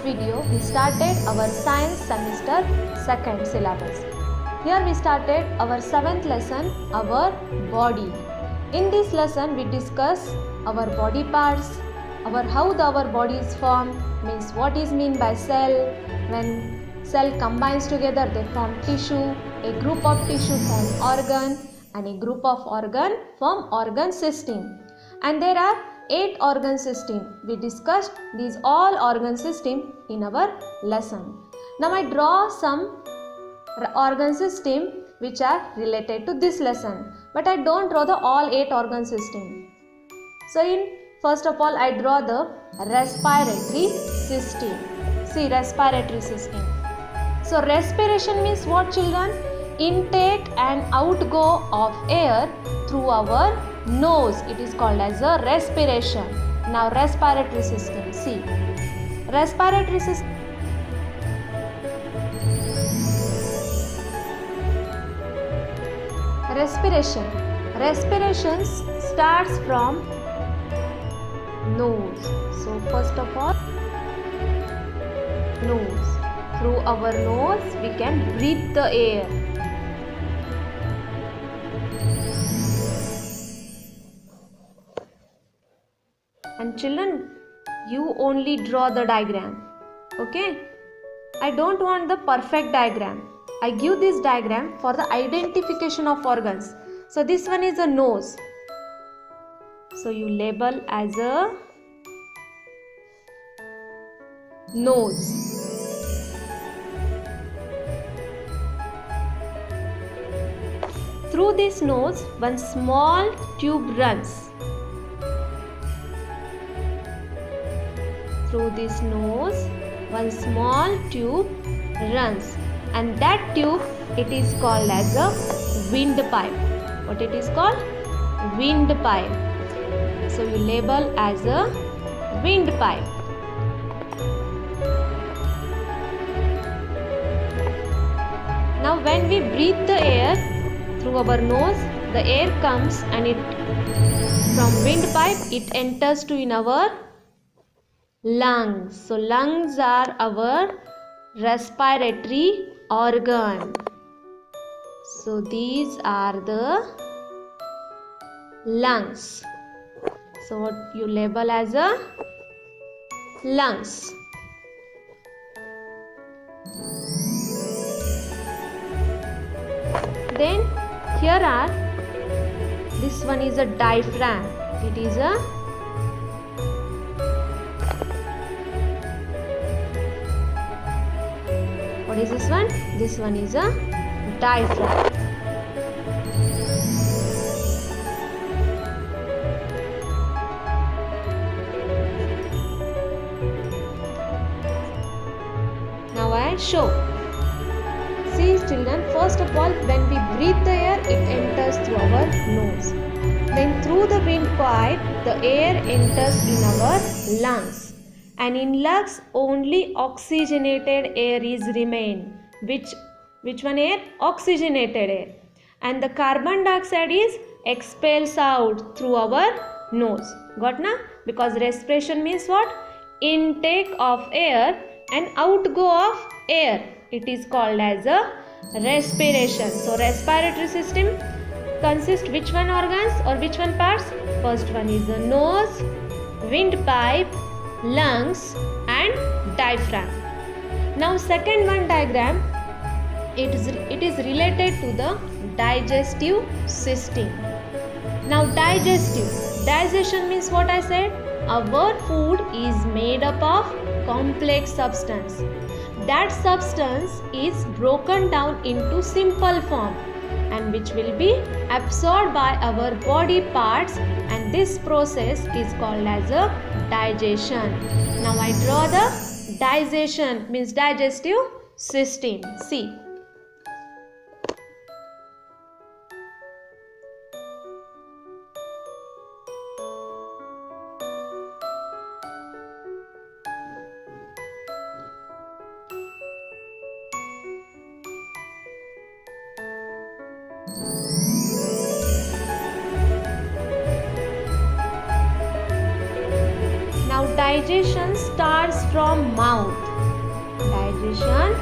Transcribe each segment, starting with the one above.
video we started our science semester second syllabus. Here we started our 7th lesson, our body. In this lesson we discuss our body parts, how our body is formed, means what is mean by cell. When cell combines together they form tissue, a group of tissue form organ, and a group of organ form organ system. And there are 8 organ system. We discussed these all organ system in our lesson. Now I draw some organ system which are related to this lesson, but I don't draw the all 8 organ system. So first of all I draw the respiratory system. See, respiratory system. So respiration means what, children? Intake and outgo of air through our nose. It is called as a respiration. Now respiratory system. See, respiratory system. Respiration starts from nose. So first of all, nose. Through our nose we can breathe the air. And children, you only draw the diagram. Okay? I don't want the perfect diagram. I give this diagram for the identification of organs. So this one is a nose. So you label as a nose. Through this nose, one small tube runs. Through this nose, one small tube runs, and that tube, it is called as a windpipe. What it is called? Windpipe. So you label as a windpipe. Now when we breathe the air through our nose, the air comes and it from windpipe it enters to in our lungs. So lungs are our respiratory organ. So these are the lungs. So what you label as a lungs. Then here are, this one is a diaphragm. It is a what is this one? This one is a diaphragm. Now I show. See children, first of all when we breathe the air it enters through our nose. Then through the windpipe the air enters in our lungs. And in lungs only oxygenated air is remain. Which one air? Oxygenated air. And the carbon dioxide is expels out through our nose. Got na? Because respiration means what? Intake of air and outgo of air. It is called as a respiration. So respiratory system consists which one organs or which one parts? First one is the nose, windpipe, lungs and diaphragm. Now second one diagram, it is related to the digestive system. Now digestion means what I said? Our food is made up of complex substance. That substance is broken down into simple form and which will be absorbed by our body parts, and this process is called as a digestion. Now I draw the digestion means digestive system. See. Now digestion starts from mouth. digestion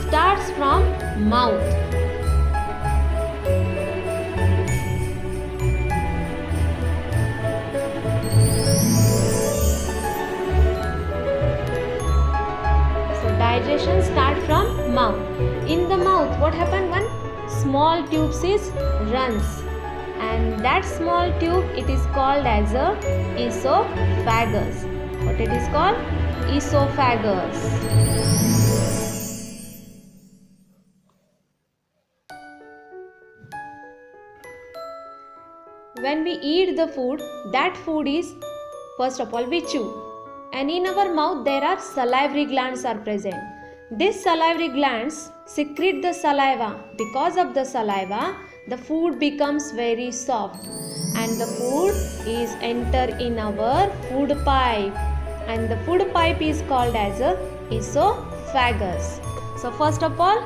starts from mouth. So digestion starts from mouth. In the mouth, what happened? One small tube runs, and that small tube, it is called as a esophagus. What it is called? Esophagus. When we eat the food, that food is, first of all, we chew, and in our mouth there are salivary glands are present. These salivary glands secrete the saliva. Because of the saliva, the food becomes very soft, and the food is enter in our food pipe, and the food pipe is called as a esophagus. So first of all,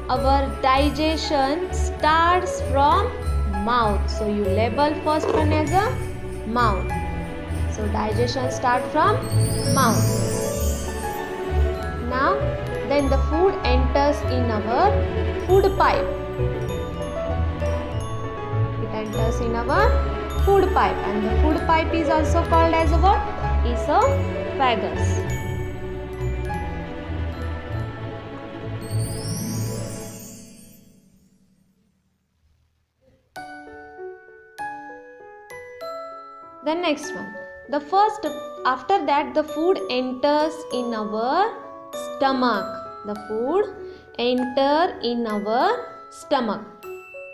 our digestion starts from mouth. So you label first one as a mouth. So digestion start from mouth. Now then the food enters in our food pipe. It enters in our food pipe, and the food pipe is also called as what? Esophagus. The next one, the first, after that the food enters in our stomach. The food enter in our stomach.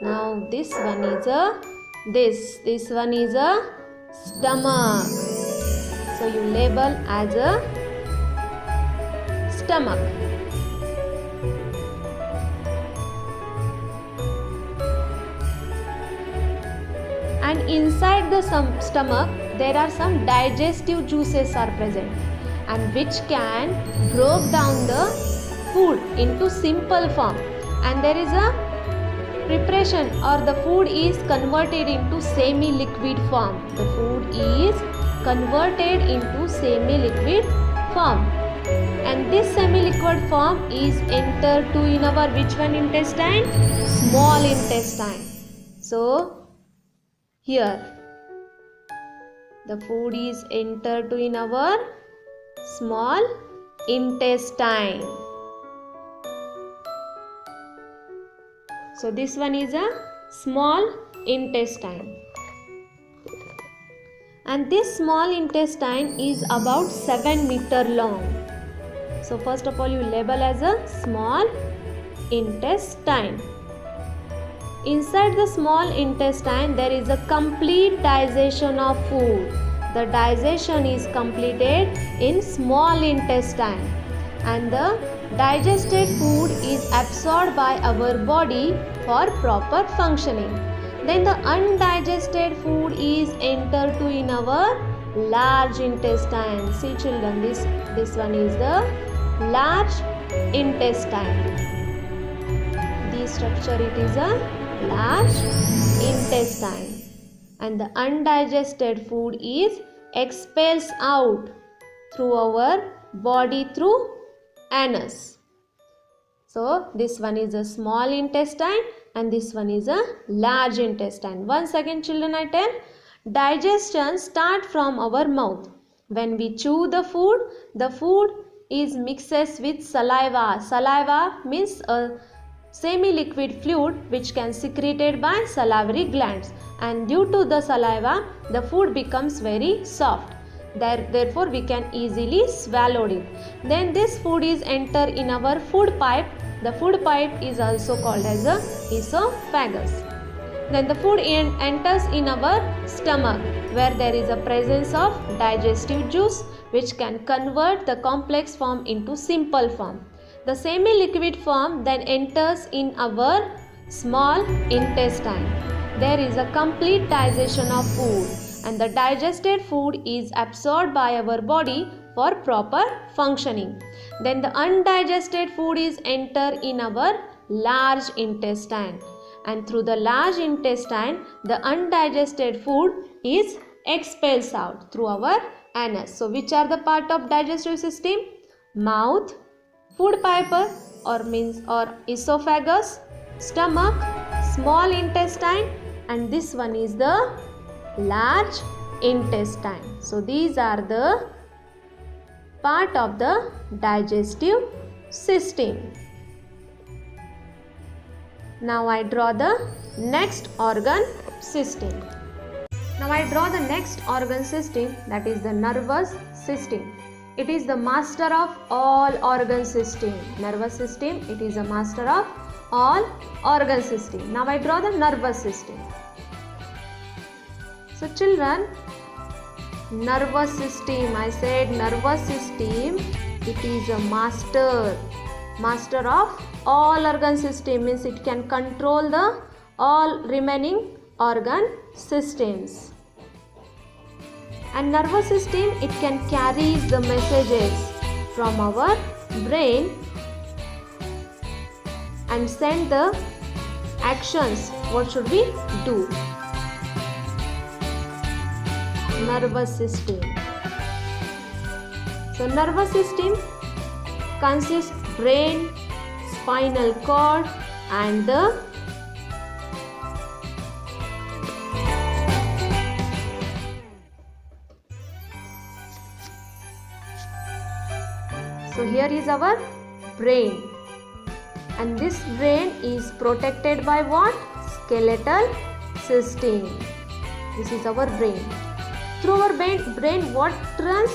Now this one is a this one is a stomach. So you label as a stomach. And inside the stomach there are some digestive juices are present, and which can break down the food into simple form, and there is a preparation, or the food is converted into semi-liquid form. The food is converted into semi-liquid form, and this semi-liquid form is entered to in our which one intestine? Small intestine. So here the food is entered to in our small intestine. So this one is a small intestine, and this small intestine is about 7 meters long. So first of all you label as a small intestine. Inside the small intestine there is a complete digestion of food. The digestion is completed in small intestine, and the digested food is absorbed by our body for proper functioning. Then the undigested food is entered to in our large intestine. See children, this one is the large intestine. This structure, it is a large intestine, and the undigested food is expels out through our body through anus. So this one is a small intestine, and this one is a large intestine. Once again children, I tell, digestion start from our mouth. When we chew the food is mixes with saliva. Saliva means a semi-liquid fluid which can secreted by salivary glands, and due to the saliva the food becomes very soft. Therefore we can easily swallow it. Then this food is enter in our food pipe. The food pipe is also called as a esophagus. Then the food enters in our stomach, where there is a presence of digestive juice which can convert the complex form into simple form. The semi-liquid form then enters in our small intestine. There is a complete digestion of food, and the digested food is absorbed by our body for proper functioning. Then the undigested food is entered in our large intestine, and through the large intestine the undigested food is expelled out through our anus. So which are the part of digestive system? Mouth, food pipe or esophagus, stomach, small intestine, and this one is the large intestine. So these are the part of the digestive system. Now I draw the next organ system. Now I draw the next organ system, that is the nervous system. It is the master of all organ system. Nervous system, it is a master of all organ system. Now I draw the nervous system. So children, nervous system, I said nervous system, it is a master of all organ system, means it can control the all remaining organ systems. And nervous system, it can carry the messages from our brain and send the actions. What should we do? Nervous system. So nervous system consists brain, spinal cord, and the so here is our brain, and this brain is protected by what? Skeletal system. This is our brain. Through our brain what runs?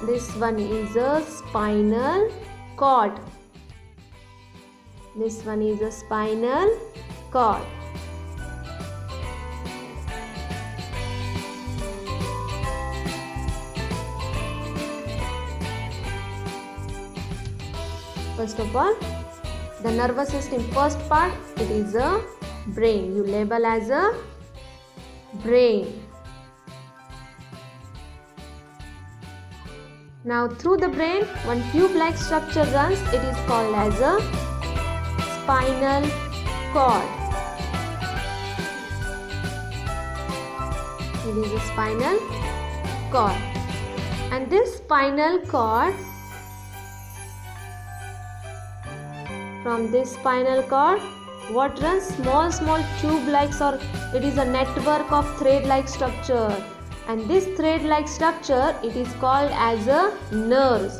This one is a spinal cord. This one is a spinal cord. First of all, the nervous system first part, it is a brain. You label as a brain. Now through the brain, one tube-like structure runs. It is called as a spinal cord. It is a spinal cord. And this spinal cord, from this spinal cord, what runs? Small tube-like, or it is a network of thread-like structure. And this thread-like structure, it is called as a nerves.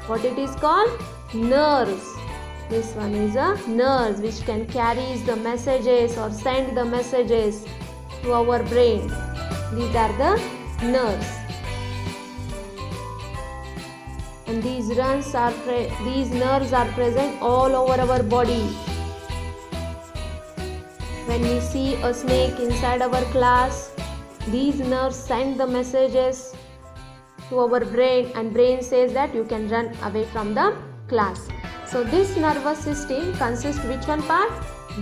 What it is called? Nerves. This one is a nerves which can carry the messages or send the messages to our brain. These are the nerves. And these nerves are present all over our body. When we see a snake inside our class, these nerves send the messages to our brain, and brain says that you can run away from the class. So this nervous system consists which one part?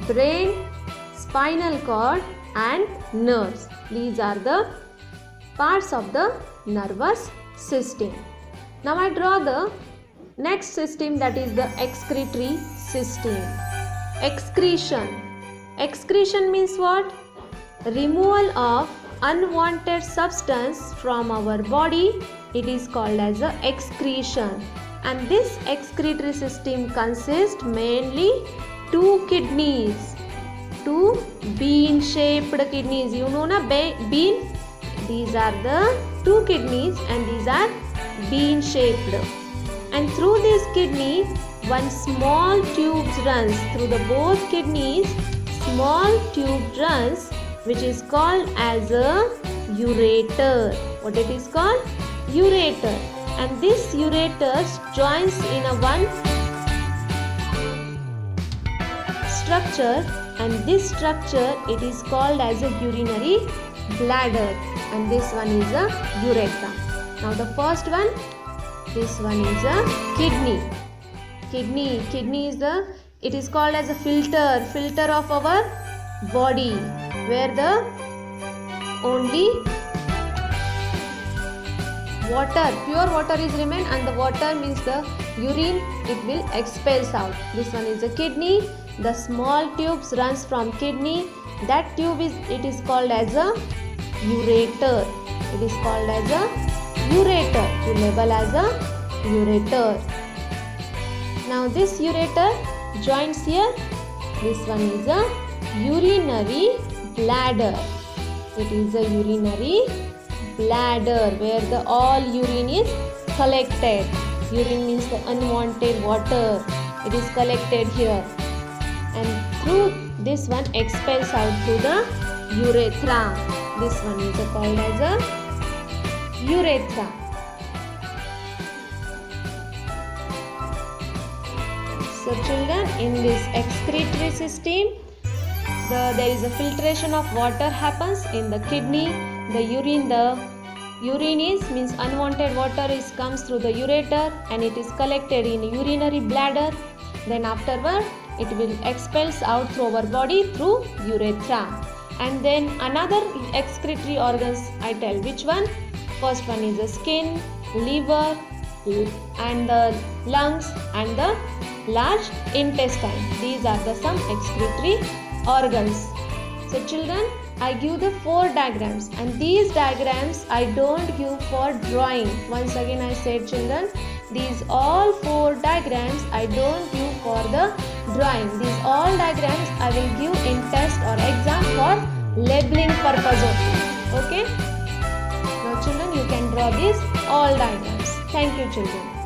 Brain, spinal cord, and nerves. These are the parts of the nervous system. Now I draw the next system, that is the excretory system. Excretion. Excretion means what? Removal of unwanted substance from our body. It is called as a excretion. And this excretory system consists mainly two kidneys. Two bean-shaped kidneys. You know na bean? These are the two kidneys and these are bean-shaped. And through this kidney, one small tube runs. Through the both kidneys, small tube runs, which is called as a ureter. What it is called? Ureter. And this ureter joins in a one structure, and this structure, it is called as a urinary bladder, and this one is a urethra. Now the first one, this one is a kidney. Kidney is it is called as a filter of our body, where the only pure water is remain, and the water means the urine, it will expels out. This one is a kidney. The small tubes runs from kidney. That tube is called as a ureter. It is called as a ureter. You label as a ureter. Now this ureter joins here. This one is a urinary bladder. It is a urinary bladder where the all urine is collected. Urine means the unwanted water. It is collected here, and through this one expels out through the urethra. This one is called as a urethra. So children, in this excretory system, there is a filtration of water happens in the kidney. The urine means unwanted water comes through the ureter, and it is collected in urinary bladder. Then afterward it will expels out through our body through urethra. And then another excretory organs I tell which one. First one is the skin, liver, and the lungs, and the large intestine. These are the some excretory organs. So children, I give the 4 diagrams, and these diagrams I don't give for drawing. Once again I said children, these all 4 diagrams I don't give for the drawing. These all diagrams I will give in test or exam for labeling purpose only. Okay. Now children, you can draw these all diagrams. Thank you children.